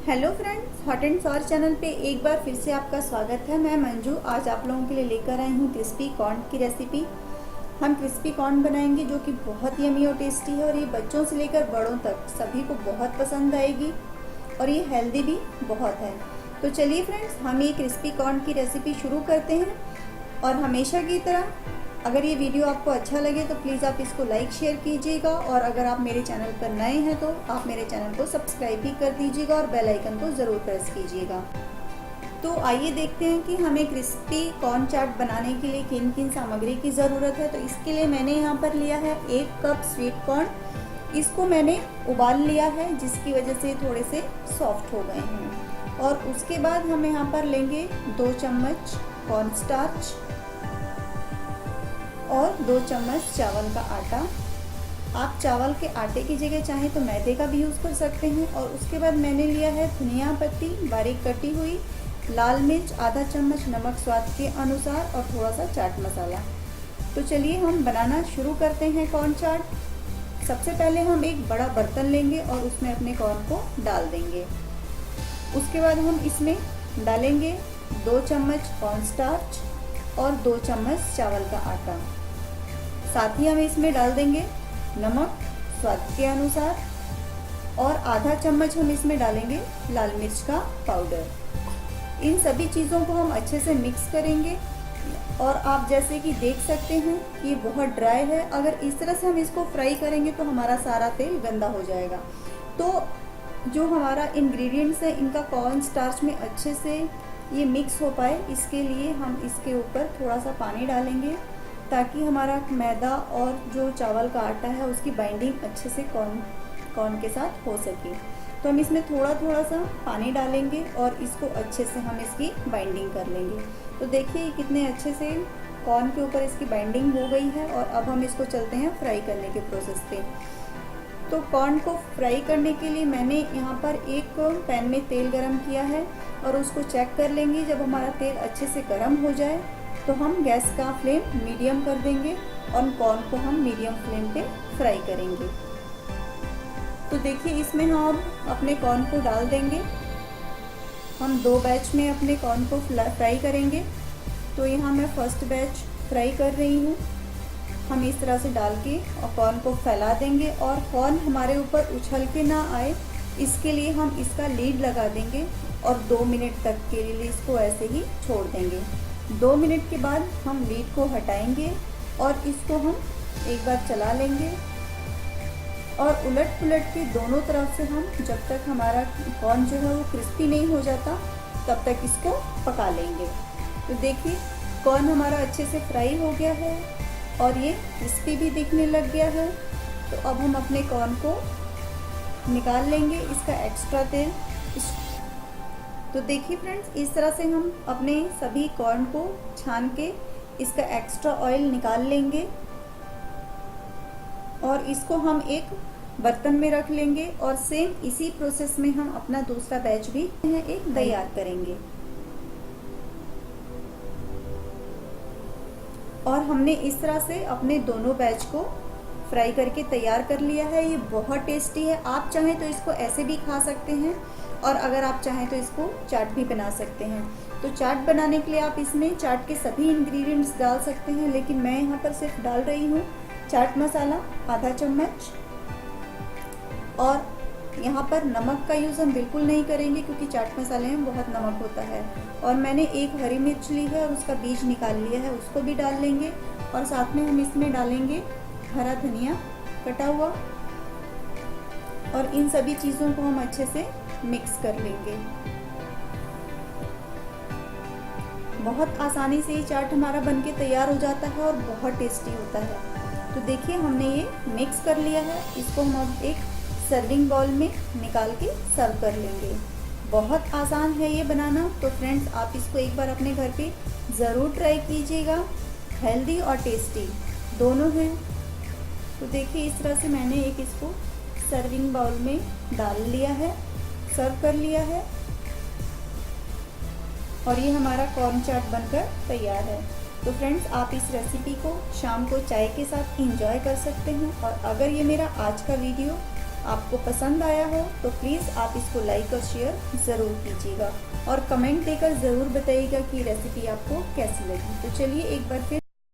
Hello friends, hot and sour channel पे एक बार फिर से आपका स्वागत है। मैं मंजू आज आप लोगों के लिए लेकर आई हूँ क्रिस्पी कॉर्न की रेसिपी। हम क्रिस्पी कॉर्न बनाएंगे जो कि बहुत यमी और टेस्टी है और ये बच्चों से लेकर बड़ों तक सभी को बहुत पसंद आएगी और ये हेल्दी भी बहुत है। तो चलिए फ्रेंड्स, हम ये क्रिस्पी कॉर्न की रेसिपी शुरू करते हैं। और हमेशा की तरह अगर ये वीडियो आपको अच्छा लगे तो प्लीज़ आप इसको लाइक शेयर कीजिएगा और अगर आप मेरे चैनल पर नए हैं तो आप मेरे चैनल को सब्सक्राइब भी कर दीजिएगा और बेल आइकन को ज़रूर प्रेस कीजिएगा। तो आइए देखते हैं कि हमें क्रिस्पी कॉर्न चाट बनाने के लिए किन किन सामग्री की ज़रूरत है। तो इसके लिए मैंने यहाँ पर लिया है 1 कप स्वीट कॉर्न। इसको मैंने उबाल लिया है जिसकी वजह से थोड़े से सॉफ्ट हो गए हैं। और उसके बाद हम यहाँ पर लेंगे 2 चम्मच कॉर्न स्टार्च और 2 चम्मच चावल का आटा। आप चावल के आटे की जगह चाहें तो मैदे का भी यूज़ कर सकते हैं। और उसके बाद मैंने लिया है धनिया पत्ती बारीक कटी हुई, लाल मिर्च आधा चम्मच, नमक स्वाद के अनुसार और थोड़ा सा चाट मसाला। तो चलिए हम बनाना शुरू करते हैं कॉर्न चाट। सबसे पहले हम एक बड़ा बर्तन लेंगे और उसमें अपने कॉर्न को डाल देंगे। उसके बाद हम इसमें डालेंगे 2 चम्मच कॉर्न स्टार्च और 2 चम्मच चावल का आटा। साथ ही हम इसमें डाल देंगे नमक स्वाद के अनुसार और आधा चम्मच हम इसमें डालेंगे लाल मिर्च का पाउडर। इन सभी चीज़ों को हम अच्छे से मिक्स करेंगे। और आप जैसे कि देख सकते हैं कि ये बहुत ड्राई है। अगर इस तरह से हम इसको फ्राई करेंगे तो हमारा सारा तेल गंदा हो जाएगा। तो जो हमारा इंग्रेडिएंट्स है इनका कॉर्न स्टार्च में अच्छे से ये मिक्स हो पाए, इसके लिए हम इसके ऊपर थोड़ा सा पानी डालेंगे ताकि हमारा मैदा और जो चावल का आटा है उसकी बाइंडिंग अच्छे से कॉर्न के साथ हो सके। तो हम इसमें थोड़ा थोड़ा सा पानी डालेंगे और इसको अच्छे से हम इसकी बाइंडिंग कर लेंगे। तो देखिए कितने अच्छे से कॉर्न के ऊपर इसकी बाइंडिंग हो गई है। और अब हम इसको चलते हैं फ्राई करने के प्रोसेस पे। तो कॉर्न को फ्राई करने के लिए मैंने यहाँ पर एक पैन में तेल गरम किया है और उसको चेक कर लेंगे। जब हमारा तेल अच्छे से गरम हो जाए तो हम गैस का फ्लेम मीडियम कर देंगे और कॉर्न को हम मीडियम फ्लेम पे फ्राई करेंगे। तो देखिए इसमें हम अपने कॉर्न को डाल देंगे। हम 2 बैच में अपने कॉर्न को फ्राई करेंगे। तो यहाँ मैं फर्स्ट बैच फ्राई कर रही हूँ। हम इस तरह से डाल के और कॉर्न को फैला देंगे और कॉर्न हमारे ऊपर उछल के ना आए इसके लिए हम इसका लीड लगा देंगे और 2 मिनट तक के लिए इसको ऐसे ही छोड़ देंगे। 2 मिनट के बाद हम लीड को हटाएंगे और इसको हम एक बार चला लेंगे और उलट पुलट के दोनों तरफ से हम जब तक हमारा कॉर्न जो है वो क्रिस्पी नहीं हो जाता तब तक इसको पका लेंगे। तो देखिए कॉर्न हमारा अच्छे से फ्राई हो गया है और ये क्रिस्पी भी दिखने लग गया है। तो अब हम अपने कॉर्न को निकाल लेंगे इसका एक्स्ट्रा तेल। तो देखिए फ्रेंड्स, इस तरह से हम अपने सभी कॉर्न को छान के इसका एक्स्ट्रा ऑयल निकाल लेंगे और इसको हम एक बर्तन में रख लेंगे और सेम इसी प्रोसेस में हम अपना दूसरा बैच भी एक तैयार करेंगे। और हमने इस तरह से अपने दोनों बैच को फ्राई करके तैयार कर लिया है। ये बहुत टेस्टी है। आप चाहें तो इसको ऐसे भी खा सकते हैं और अगर आप चाहें तो इसको चाट भी बना सकते हैं। तो चाट बनाने के लिए आप इसमें चाट के सभी इंग्रेडिएंट्स डाल सकते हैं, लेकिन मैं यहाँ पर सिर्फ डाल रही हूँ चाट मसाला आधा चम्मच। और यहाँ पर नमक का यूज़ हम बिल्कुल नहीं करेंगे क्योंकि चाट मसाले में बहुत नमक होता है। और मैंने एक हरी मिर्च ली है और उसका बीज निकाल लिया है, उसको भी डाल लेंगे। और साथ में हम इसमें डालेंगे हरा धनिया कटा हुआ और इन सभी चीज़ों को हम अच्छे से मिक्स कर लेंगे। बहुत आसानी से ये चाट हमारा बनके तैयार हो जाता है और बहुत टेस्टी होता है। तो देखिए हमने ये मिक्स कर लिया है। इसको हम अब एक सर्विंग बाउल में निकाल के सर्व कर लेंगे। बहुत आसान है ये बनाना। तो फ्रेंड्स, आप इसको एक बार अपने घर पे ज़रूर ट्राई कीजिएगा। हेल्दी और टेस्टी दोनों हैं। तो देखिए इस तरह से मैंने एक इसको सर्विंग बाउल में डाल लिया है, सर्व कर लिया है और ये हमारा कॉर्न चाट बनकर तैयार है। तो फ्रेंड्स, आप इस रेसिपी को शाम को चाय के साथ एंजॉय कर सकते हैं। और अगर ये मेरा आज का वीडियो आपको पसंद आया हो तो प्लीज़ आप इसको लाइक और शेयर ज़रूर कीजिएगा और कमेंट देकर ज़रूर बताइएगा कि रेसिपी आपको कैसी लगी। तो चलिए एक बार फिर